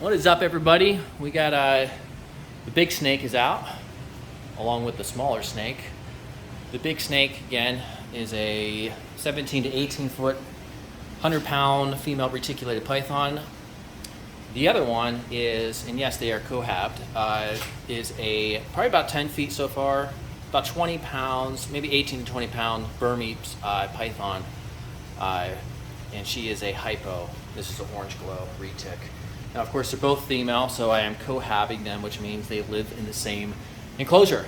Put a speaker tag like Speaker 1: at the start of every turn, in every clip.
Speaker 1: What is up, everybody? We got the big snake is out along with the smaller snake. The big snake, again, is a 17 to 18 foot 100-pound female reticulated python. The other one is, and yes, they are cohabbed, is a probably about 10 feet so far, about 20 pounds, maybe 18 to 20 pound Burmese python, and she is a hypo. This is an orange glow retic. Now, of course, they're both female, so I am cohabbing them, which means they live in the same enclosure.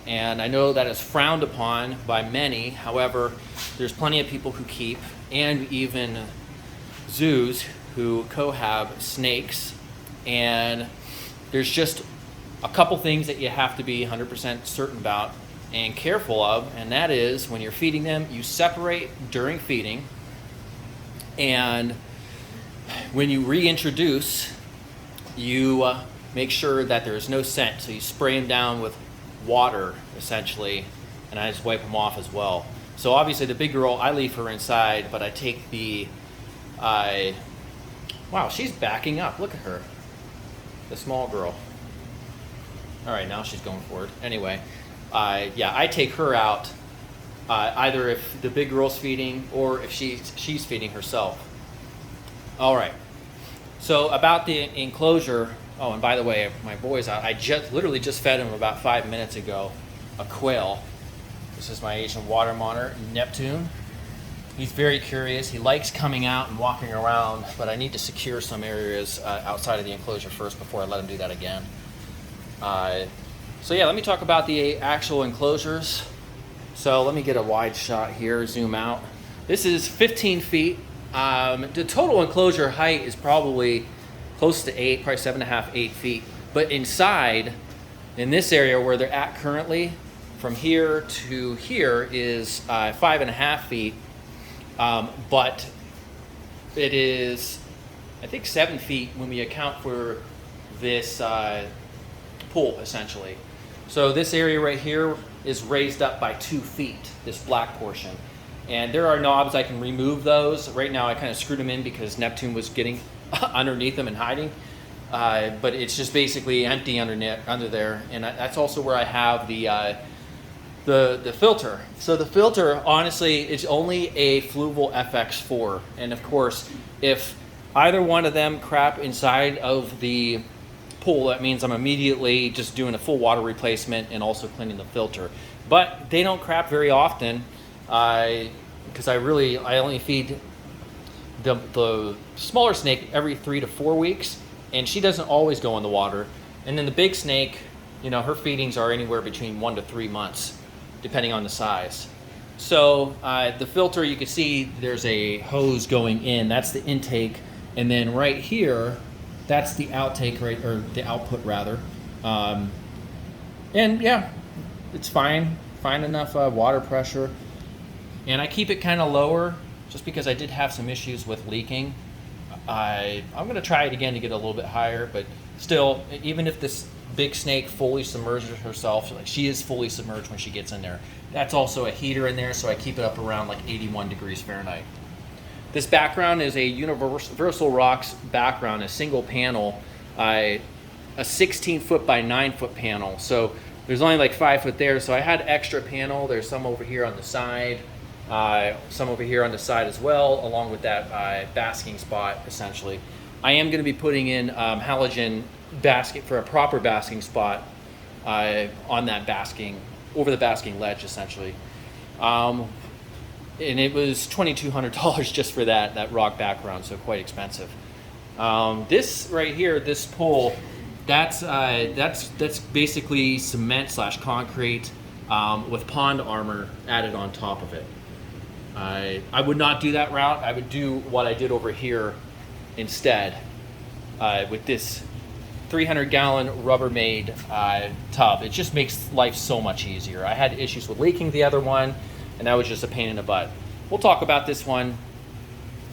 Speaker 1: And I know that is frowned upon by many. However, there's plenty of people who keep, and even zoos who cohab snakes. And there's just a couple things that you have to be 100% certain about and careful of, and that is when you're feeding them, you separate during feeding, and when you reintroduce, you make sure that there is no scent. So you spray them down with water, essentially, and I just wipe them off as well. So obviously the big girl, I leave her inside, but I take the, wow, she's backing up. Look at her, the small girl. All right, now she's going forward. Anyway, yeah, I take her out, either if the big girl's feeding or if she's feeding herself. All right, so about the enclosure, oh, and by the way, my boy's out. I literally just fed him about 5 minutes ago, a quail. This is my Asian water monitor, Neptune. He's very curious. He likes coming out and walking around, but I need to secure some areas outside of the enclosure first before I let him do that again. So yeah, let me talk about the actual enclosures. So let me get a wide shot here, zoom out. This is 15 feet. The total enclosure height is probably close to 8, probably 7.5, 8 feet. But inside, in this area where they're at currently, from here to here is 5.5 feet. But it is, I think, 7 feet when we account for this pool, essentially. So this area right here is raised up by 2 feet, this black portion. And there are knobs I can remove those. Right now I kind of screwed them in because Neptune was getting underneath them and hiding. But it's just basically empty under there. And that's also where I have the filter. So the filter, honestly, is only a Fluval FX4. And of course, if either one of them crap inside of the pool, that means I'm immediately just doing a full water replacement and also cleaning the filter. But they don't crap very often. Because I only feed the smaller snake every 3 to 4 weeks, and she doesn't always go in the water. And then the big snake, you know, her feedings are anywhere between 1 to 3 months, depending on the size. So the filter, you can see there's a hose going in. That's the intake, and then right here, that's the outtake, right, or the output rather. And yeah, it's fine enough water pressure. And I keep it kind of lower just because I did have some issues with leaking. I'm going to try it again to get a little bit higher, but still, even if this big snake fully submerges herself, like she is fully submerged when she gets in there, that's also a heater in there, so I keep it up around like 81 degrees Fahrenheit. This background is a Universal Rocks background, a single panel, a 16 foot by 9 foot panel. So there's only like 5 foot there, so I had extra panel. There's some over here on the side. Some over here on the side as well, along with that basking spot, essentially. I am going to be putting in halogen basket for a proper basking spot on that basking, over the basking ledge, essentially. And it was $2,200 just for that rock background, so quite expensive. This right here, this pool, that's basically cement / concrete with pond armor added on top of it. I would not do that route. I would do what I did over here instead with this 300-gallon Rubbermaid tub. It just makes life so much easier. I had issues with leaking the other one, and that was just a pain in the butt. We'll talk about this one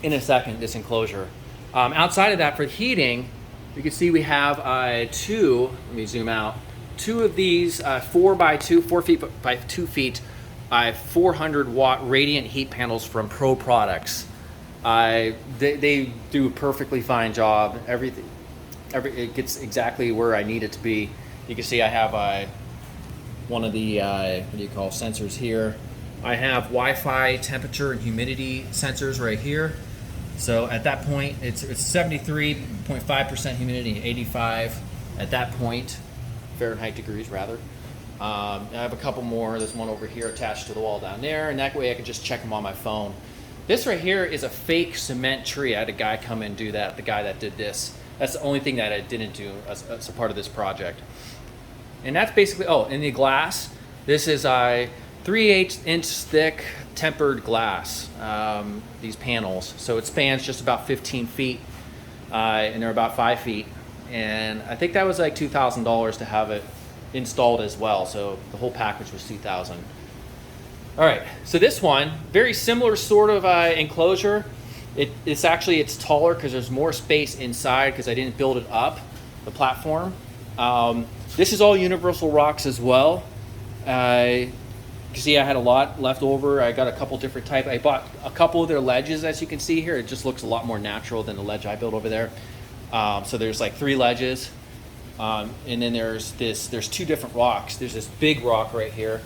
Speaker 1: in a second, this enclosure. Outside of that, for heating, you can see we have two, let me zoom out, two of these 4 feet by 2 feet 400 watt radiant heat panels from Pro Products. They do a perfectly fine job. Everything, it gets exactly where I need it to be. You can see I have one of the what do you call sensors here. I have Wi-Fi temperature and humidity sensors right here. So at that point, it's 73.5% humidity, 85 at that point, Fahrenheit degrees rather. I have a couple more. There's one over here attached to the wall down there, and that way I can just check them on my phone. This right here is a fake cement tree. I had a guy come and do that, the guy that did this. That's the only thing that I didn't do as a part of this project. And that's basically, oh, and the glass, this is a 3/8 inch thick tempered glass, these panels. So it spans just about 15 feet, and they're about 5 feet. And I think that was like $2,000 to have it installed as well. So the whole package was $2,000. All right, so this one, very similar sort of enclosure. It's taller because there's more space inside because I didn't build it up, the platform. This is all universal rocks as well. You see I had a lot left over. I got a couple different types. I bought a couple of their ledges, as you can see here. It just looks a lot more natural than the ledge I built over there. So there's like 3 ledges. And then there's 2 different rocks. There's this big rock right here.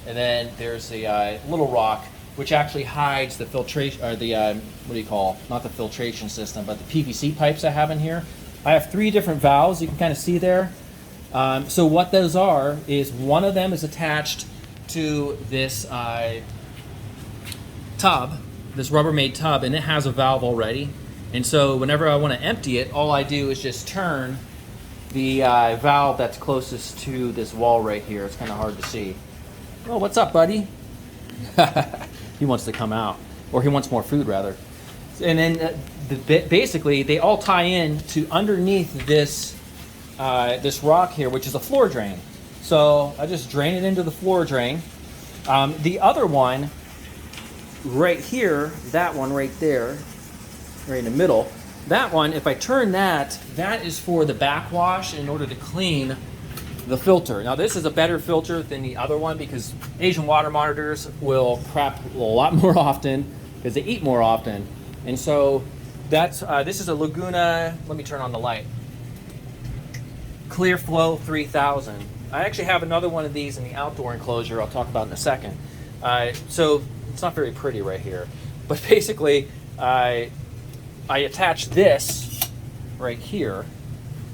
Speaker 1: And then there's the little rock, which actually hides the filtration, or the, what do you call, not the filtration system, but the PVC pipes I have in here. I have 3 different valves, you can kind of see there. So what those are is one of them is attached to this tub, this Rubbermaid tub, and it has a valve already. And so whenever I want to empty it, all I do is just turn the valve that's closest to this wall right here. It's kind of hard to see. Oh, what's up, buddy? He wants to come out, or he wants more food rather. And then basically they all tie in to underneath this this rock here, which is a floor drain. So I just drain it into the floor drain. The other one right here, that one right there, right in the middle, that one, if I turn that, that is for the backwash in order to clean the filter. Now this is a better filter than the other one because Asian water monitors will crap a lot more often because they eat more often. And so that's this is a Laguna, let me turn on the light, Clear Flow 3000. I actually have another one of these in the outdoor enclosure I'll talk about in a second. So it's not very pretty right here, but basically I attach this right here.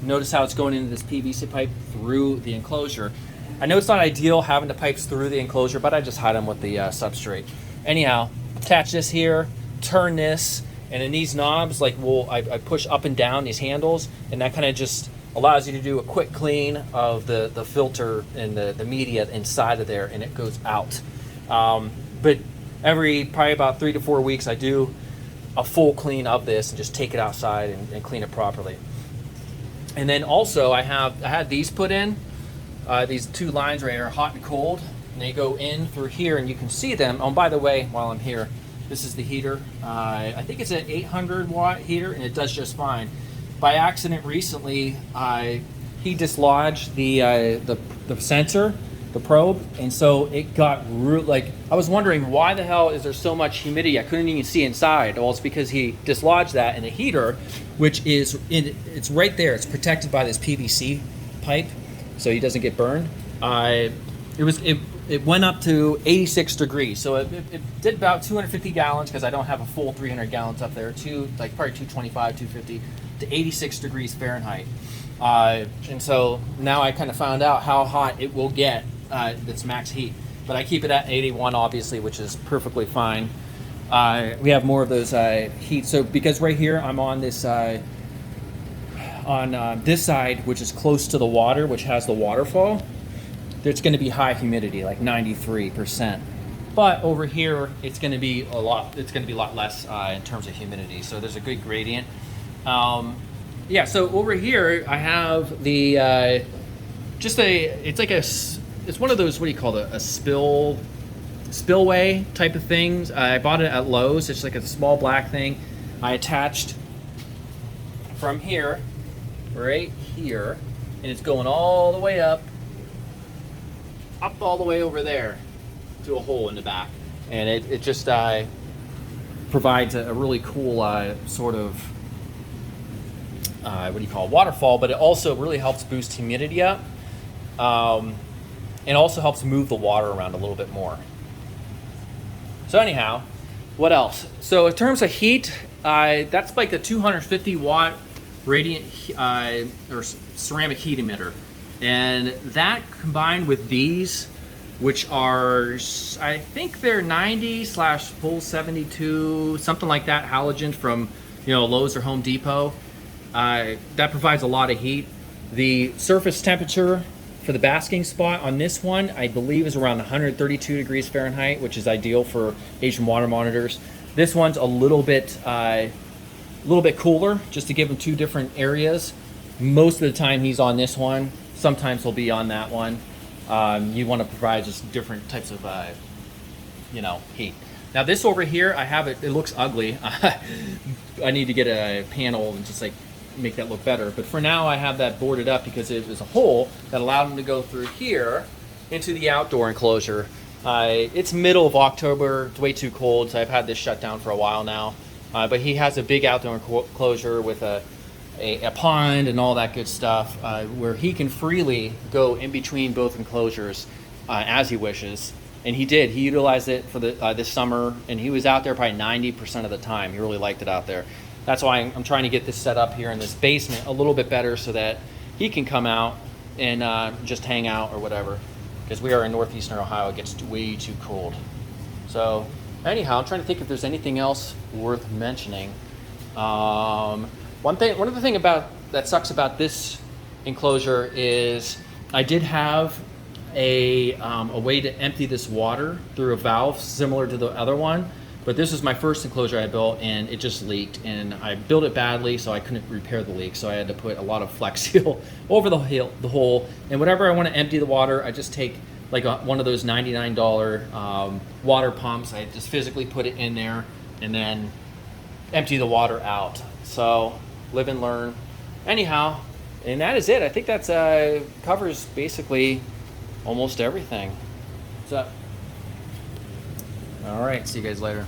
Speaker 1: Notice how it's going into this PVC pipe through the enclosure. I know it's not ideal having the pipes through the enclosure, but I just hide them with the substrate. Anyhow, attach this here, turn this, and in these knobs, like I push up and down these handles, and that kind of just allows you to do a quick clean of the filter and the media inside of there, and it goes out. But probably about 3 to 4 weeks, I do a full clean of this and just take it outside and clean it properly. And then also I had these put in, these 2 lines right here, hot and cold, and they go in through here, and you can see them. Oh, by the way, while I'm here, this is the heater. I think it's an 800 watt heater, and it does just fine. By accident recently, he dislodged the sensor, the probe, and so it got like, I was wondering why the hell is there so much humidity? I couldn't even see inside. Well, it's because he dislodged that, and the heater, which is it's right there. It's protected by this PVC pipe, so he doesn't get burned. It went up to 86 degrees, so it did about 250 gallons because I don't have a full 300 gallons up there. Like probably 225, 250 to 86 degrees Fahrenheit. And so now I kind of found out how hot it will get. That's max heat, but I keep it at 81 obviously, which is perfectly fine. We have more of those heat. So because right here I'm on this this side, which is close to the water, which has the waterfall, there's going to be high humidity, like 93%. But over here, it's going to be a lot less in terms of humidity. So there's a good gradient. Yeah. So over here, I have the it's one of those, what do you call it, a spillway type of things. I bought it at Lowe's. It's like a small black thing. I attached from here, right here, and it's going all the way up all the way over there to a hole in the back. And it just provides a really cool sort of waterfall, but it also really helps boost humidity up, and also helps move the water around a little bit more. So anyhow, what else? So in terms of heat, that's like a 250 watt radiant or ceramic heat emitter, and that combined with these, which are, I think they're 90/full 72, something like that, halogen from Lowe's or Home Depot. That provides a lot of heat. The surface temperature for the basking spot on this one, I believe, is around 132 degrees Fahrenheit, which is ideal for Asian water monitors. This one's a little bit cooler, just to give him two different areas. Most of the time he's on this one. Sometimes he'll be on that one. You want to provide just different types of heat. Now this over here, I have it. It looks ugly. I need to get a panel and just like make that look better. But for now, I have that boarded up because it was a hole that allowed him to go through here into the outdoor enclosure. It's middle of October. It's way too cold, so I've had this shut down for a while now. But he has a big outdoor enclosure with a pond and all that good stuff, where he can freely go in between both enclosures as he wishes. And he did. He utilized it for this summer, and he was out there probably 90% of the time. He really liked it out there. That's why I'm trying to get this set up here in this basement a little bit better so that he can come out and just hang out or whatever. Because we are in northeastern Ohio, it gets way too cold. So anyhow, I'm trying to think if there's anything else worth mentioning. One of the things that sucks about this enclosure is I did have a way to empty this water through a valve similar to the other one, but this was my first enclosure I built and it just leaked, and I built it badly, so I couldn't repair the leak, so I had to put a lot of Flex Seal over the hole. And whenever I want to empty the water, I just take like one of those $99 water pumps. I just physically put it in there and then empty the water out. So live and learn. Anyhow, and that is it. I think that's covers basically almost everything. So, all right, see you guys later.